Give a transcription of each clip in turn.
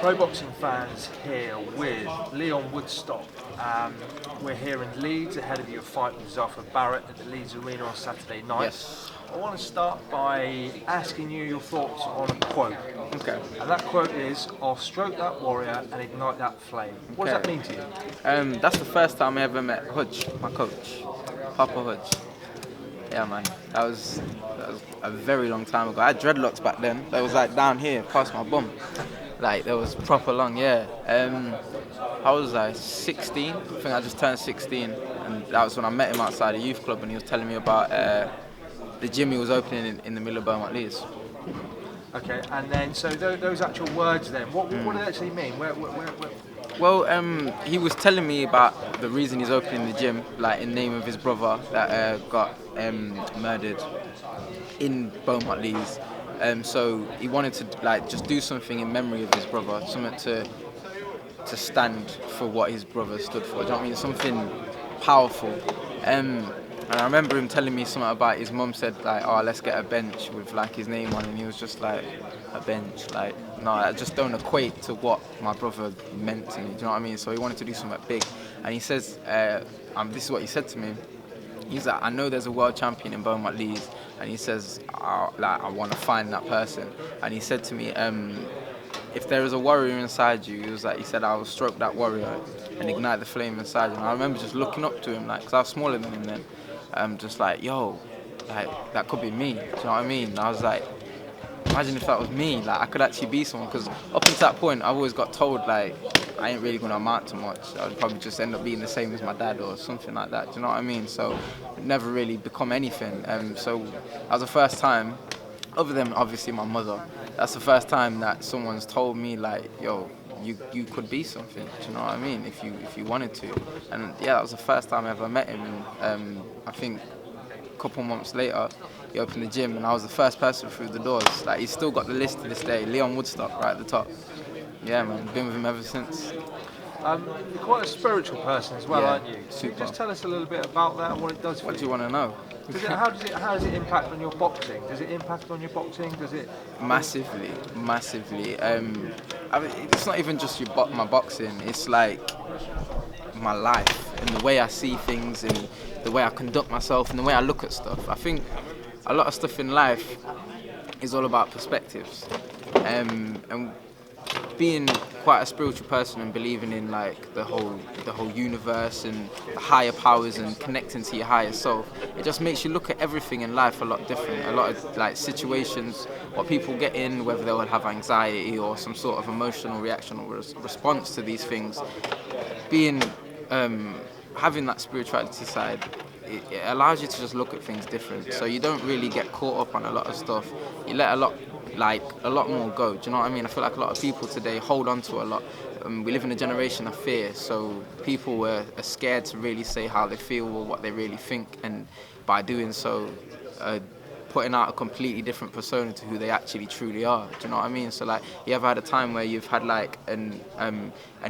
Pro boxing fans here with Lyon Woodstock. We're here in Leeds ahead of your fight with Zelfa Barrett at the Leeds Arena on Saturday night. Yes. I want to start by asking you your thoughts on a quote. Okay. And that quote is, "I'll stroke that warrior and ignite that flame." What does that mean to you? That's the first time I ever met Hodge, my coach, Popovich. Yeah, man. That was a very long time ago. I had dreadlocks back then. They was like down here, past my bum. Like, they was proper long, yeah. I was like 16. I think I just turned 16. And that was when I met him outside a youth club and he was telling me about the gym he was opening in the middle of Beaumont Leeds. Okay, and then, so those actual words then, what do they actually mean? Where? Well, he was telling me about the reason he's opening the gym, like in name of his brother that got murdered in Beaumont Leeds. So he wanted to like just do something in memory of his brother, something to stand for what his brother stood for. Do you know what I mean? Something powerful. And I remember him telling me something about his mum said like, "Oh, let's get a bench with like his name on," and he was just like, "A bench? Like, no, I just don't equate to what my brother meant to me." Do you know what I mean? So he wanted to do something big, and he says, "This is what he said to me." He's like, "I know there's a world champion in Beaumont Leeds," and he says, "I want to find that person." And he said to me, "If there is a warrior inside you," he said, "I will stroke that warrior and ignite the flame inside you." And I remember just looking up to him, like, because I was smaller than him then. Just like, yo, like, that could be me. Do you know what I mean? And I was like, imagine if that was me. Like, I could actually be someone. Because up until that point, I always got told, like, I ain't really going to amount to much. I would probably just end up being the same as my dad or something like that. Do you know what I mean? So, never really become anything. So, that was the first time, other than obviously my mother, that's the first time that someone's told me, like, yo, you could be something, do you know what I mean, if you wanted to. And yeah, that was the first time I ever met him, and I think a couple months later he opened the gym and I was the first person through the doors. Like, he's still got the list to this day, Lyon Woodstock right at the top. Yeah, man, been with him ever since. You're quite a spiritual person as well, Yeah, aren't you? super. Just tell us a little bit about that and what it does for you. What do you want to know? How does it impact on your boxing? Does it impact on your boxing? Does it? Massively. I mean, it's not even just my boxing. It's like my life and the way I see things and the way I conduct myself and the way I look at stuff. I think a lot of stuff in life is all about perspectives, and being quite a spiritual person and believing in like the whole universe and the higher powers and connecting to your higher self, it just makes you look at everything in life a lot different. A lot of like situations, what people get in, whether they will have anxiety or some sort of emotional reaction or response to these things, being having that spirituality side, it allows you to just look at things different. So you don't really get caught up on a lot of stuff. You let a lot more go. Do you know what I mean? I feel like a lot of people today hold on to a lot. We live in a generation of fear, so people are scared to really say how they feel or what they really think, and by doing so, putting out a completely different persona to who they actually truly are. Do you know what I mean? So like, you ever had a time where you've had like an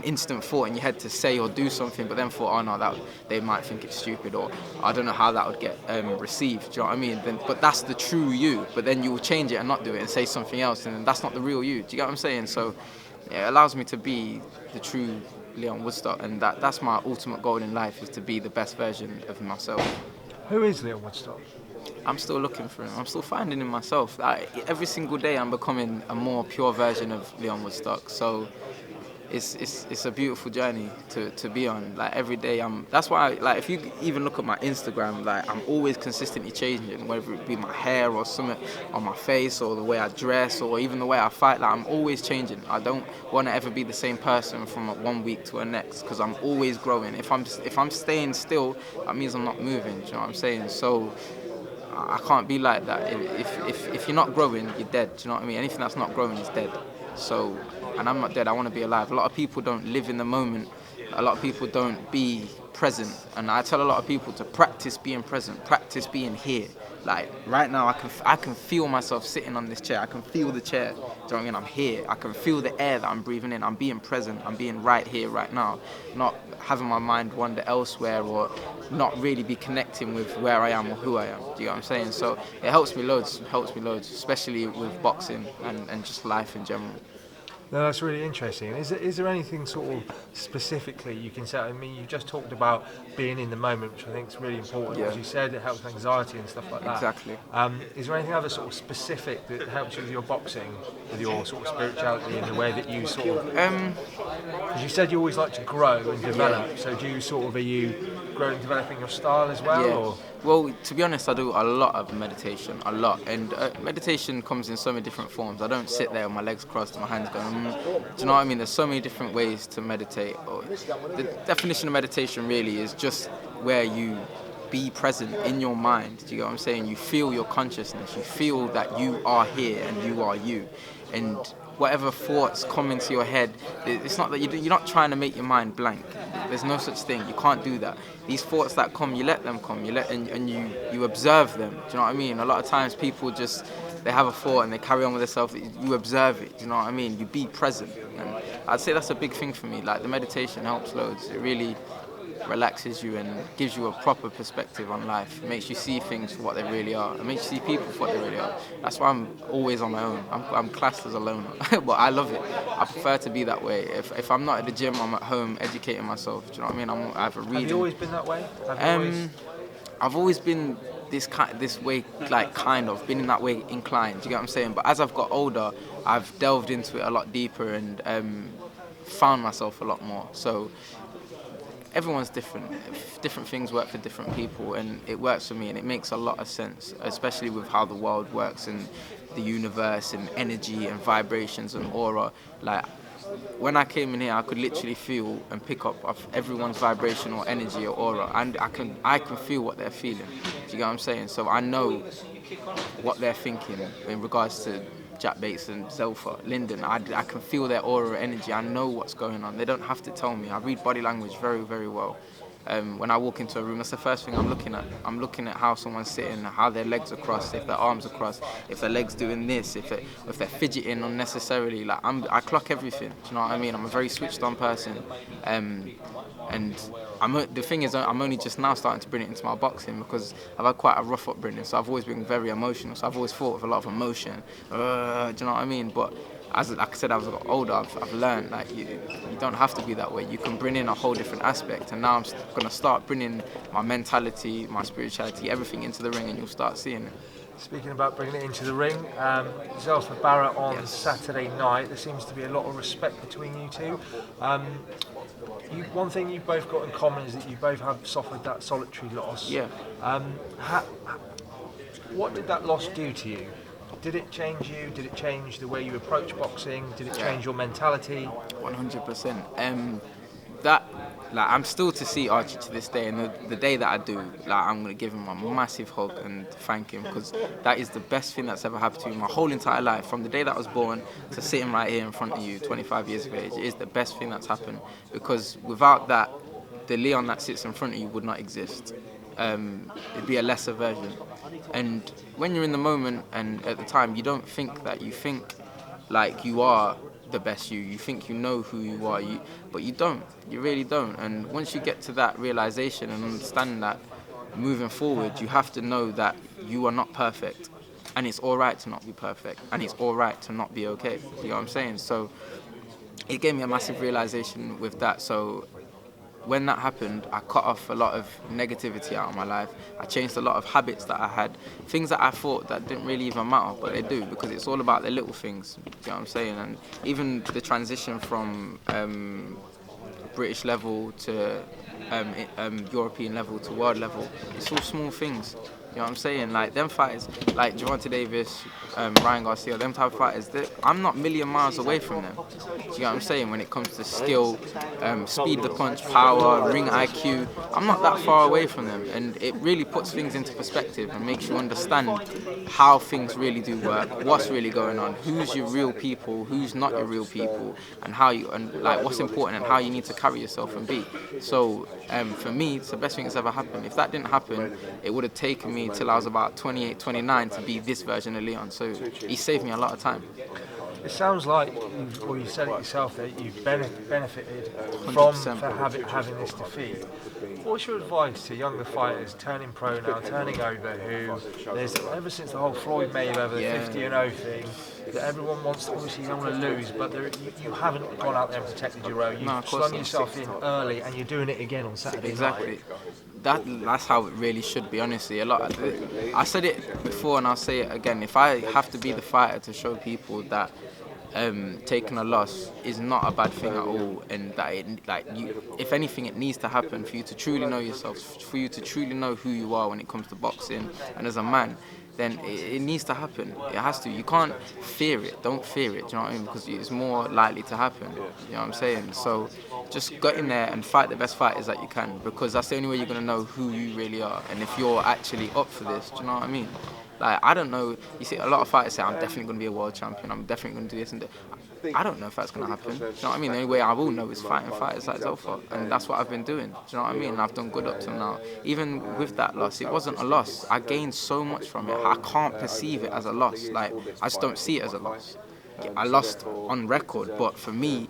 instant thought in your head to say or do something, but then thought, oh no, that they might think it's stupid, or I don't know how that would get received. Do you know what I mean? But that's the true you. But then you will change it and not do it and say something else, and that's not the real you. Do you get what I'm saying? So yeah, it allows me to be the true Lyon Woodstock, and that's my ultimate goal in life, is to be the best version of myself. Who is Lyon Woodstock? I'm still looking for him. I'm still finding him myself. Every single day I'm becoming a more pure version of Lyon Woodstock. So it's a beautiful journey to be on. Like, every day that's why, like, if you even look at my Instagram, like, I'm always consistently changing, whether it be my hair or something on my face or the way I dress or even the way I fight. Like, I'm always changing. I don't want to ever be the same person from one week to the next, because I'm always growing. If I'm staying still, that means I'm not moving. Do you know what I'm saying? So I can't be like that. If you're not growing, you're dead. Do you know what I mean? Anything that's not growing is dead. So, and I'm not dead. I want to be alive. A lot of people don't live in the moment. A lot of people don't be present. And I tell a lot of people to practice being present, practice being here. Like, right now, I can feel myself sitting on this chair. I can feel the chair. Do you know what I mean? I'm here. I can feel the air that I'm breathing in. I'm being present. I'm being right here, right now. Not having my mind wander elsewhere, or not really be connecting with where I am or who I am. Do you know what I'm saying? So it helps me loads, especially with boxing and just life in general. No, that's really interesting. Is there anything sort of specifically you can say? I mean, you just talked about being in the moment, which I think is really important. Yeah. As you said, it helps with anxiety and stuff like that. Exactly. Is there anything other sort of specific that helps you with your boxing, with your sort of spirituality and the way that you sort of? Because you said you always like to grow and develop. So do you sort of, are you growing and developing your style as well? Yeah. Or? Well, to be honest, I do a lot of meditation, a lot. And meditation comes in so many different forms. I don't sit there with my legs crossed and my hands going, do you know what I mean? There's so many different ways to meditate. The definition of meditation really is just where you be present in your mind. Do you get what I'm saying? You feel your consciousness. You feel that you are here and you are you. And whatever thoughts come into your head, it's not that you're not trying to make your mind blank. There's no such thing. You can't do that. These thoughts that come, you let them come. And you observe them. Do you know what I mean? A lot of times people just, they have a thought and they carry on with themselves. You observe it. Do you know what I mean? You be present. And I'd say that's a big thing for me. Like, the meditation helps loads. It really relaxes you and gives you a proper perspective on life. It makes you see things for what they really are. It makes you see people for what they really are. That's why I'm always on my own. I'm classed as a loner, but I love it. I prefer to be that way. If I'm not at the gym, I'm at home educating myself. Do you know what I mean? I have a reading. Have you always been that way? I've always been this way, like, kind of been in that way inclined. Do you get what I'm saying? But as I've got older, I've delved into it a lot deeper and found myself a lot more. So everyone's different. Different things work for different people, and it works for me, and it makes a lot of sense, especially with how the world works and the universe and energy and vibrations and aura. Like, when I came in here, I could literally feel and pick up of everyone's vibrational energy or aura, and I can feel what they're feeling. Do you get what I'm saying? So I know what they're thinking in regards to Jack Bates and Zelfa, Lyndon. I can feel their aura energy. I know what's going on. They don't have to tell me. I read body language very, very well. When I walk into a room, that's the first thing I'm looking at. I'm looking at how someone's sitting, how their legs are crossed, if their arms are crossed, if their legs doing this, if they're fidgeting unnecessarily. Like, I clock everything. Do you know what I mean? I'm a very switched on person. And the thing is, I'm only just now starting to bring it into my boxing because I've had quite a rough upbringing, so I've always been very emotional. So I've always fought with a lot of emotion. Do you know what I mean? But like I said, as I got older, I've learned, like, you don't have to be that way. You can bring in a whole different aspect. And now I'm going to start bringing my mentality, my spirituality, everything into the ring, and you'll start seeing it. Speaking about bringing it into the ring, Zelfa Barrett on Yes. Saturday night, there seems to be a lot of respect between you two. One thing you've both got in common is that you both have suffered that solitary loss. Yeah. What did that loss do to you? Did it change you? Did it change the way you approach boxing? Did it change your mentality? 100%. I'm still to see Archie to this day, and the day that I do, like, I'm gonna give him a massive hug and thank him, because that is the best thing that's ever happened to me my whole entire life. From the day that I was born to sitting right here in front of you, 25 years of age, it is the best thing that's happened, because without that, the Leon that sits in front of you would not exist. It'd be a lesser version. And when you're in the moment and at the time, you don't think that. You think like you are the best you. You think you know who you are, but you don't. You really don't. And once you get to that realization and understand that, moving forward, you have to know that you are not perfect. And it's all right to not be perfect. And it's all right to not be okay. You know what I'm saying? So it gave me a massive realization with that. So when that happened, I cut off a lot of negativity out of my life. I changed a lot of habits that I had, things that I thought that didn't really even matter, but they do, because it's all about the little things. You know what I'm saying? And even the transition from British level to European level to world level, it's all small things. You know what I'm saying? Like, them fighters, like Gervonta Davis, Ryan Garcia, them type of fighters, I'm not a million miles away from them. Do you know what I'm saying? When it comes to skill, speed of the punch, power, ring IQ, I'm not that far away from them. And it really puts things into perspective and makes you understand how things really do work, what's really going on, who's your real people, who's not your real people, and like what's important and how you need to carry yourself and be. So for me, it's the best thing that's ever happened. If that didn't happen, it would have taken me till I was about 28, 29 to be this version of Leon. So he saved me a lot of time. It sounds like, you said it yourself, that you've benefited from 100%. having this defeat. What's your advice to younger fighters turning pro now, turning over, who there's ever since the whole Floyd Mayweather Yeah. 50-0 thing, that everyone wants to, obviously you don't want to lose, but you haven't gone out there and protected your own. No, You've of course slung not. yourself in early, and you're doing it again on Saturday Exactly. night. That's how it really should be, honestly. I said it before and I'll say it again. If I have to be the fighter to show people that taking a loss is not a bad thing at all, and that if anything, it needs to happen for you to truly know yourself, for you to truly know who you are when it comes to boxing and as a man. Then it needs to happen. It has to. You can't fear it. Don't fear it. Do you know what I mean? Because it's more likely to happen. You know what I'm saying? So just go in there and fight the best fighters that you can, because that's the only way you're gonna know who you really are and if you're actually up for this. Do you know what I mean? Like, I don't know. You see, a lot of fighters say, I'm definitely gonna be a world champion. I'm definitely gonna do this and that. I don't know if that's going to happen. Do you know what I mean? The only way I will know is fighting fighters like Zelfa. And that's what I've been doing. Do you know what I mean? And I've done good up till now. Even with that loss, it wasn't a loss. I gained so much from it. I can't perceive it as a loss. Like, I just don't see it as a loss. I lost on record, but for me,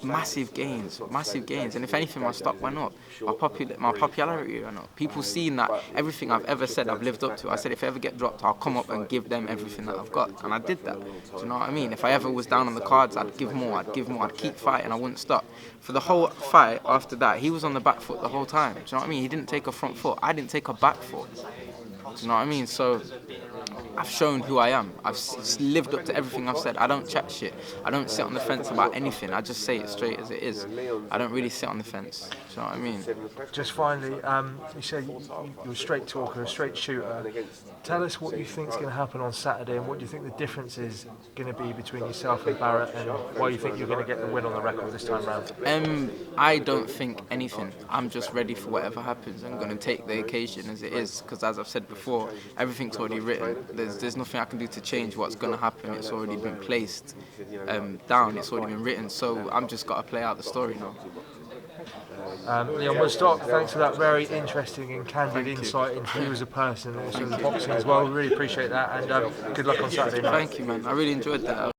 massive gains. And if anything, my stock went up. My popularity went up. People seeing that everything I've ever said, I've lived up to. I said, if I ever get dropped, I'll come up and give them everything that I've got. And I did that. Do you know what I mean? If I ever was down on the cards, I'd give more. I'd keep fighting. I wouldn't stop. For the whole fight after that, he was on the back foot the whole time. Do you know what I mean? He didn't take a front foot. I didn't take a back foot. Do you know what I mean? So I've shown who I am. I've lived up to everything I've said. I don't chat shit. I don't sit on the fence about anything. I just say it straight as it is. I don't really sit on the fence. Do you know what I mean? Just finally, you said you're a straight talker, a straight shooter. Tell us what you think is going to happen on Saturday, and what do you think the difference is going to be between yourself and Barrett, and why you think you're going to get the win on the record this time round? I don't think anything. I'm just ready for whatever happens. I'm going to take the occasion as it is, because as I've said before, everything's already written. There's nothing I can do to change what's going to happen. It's already been placed down. It's already been written. So I'm just got to play out the story now. Lyon Woodstock, thanks for that very interesting and candid insight into you as a person, also in boxing as well. We really appreciate that, and good luck on Saturday night. Thank you, man. I really enjoyed that.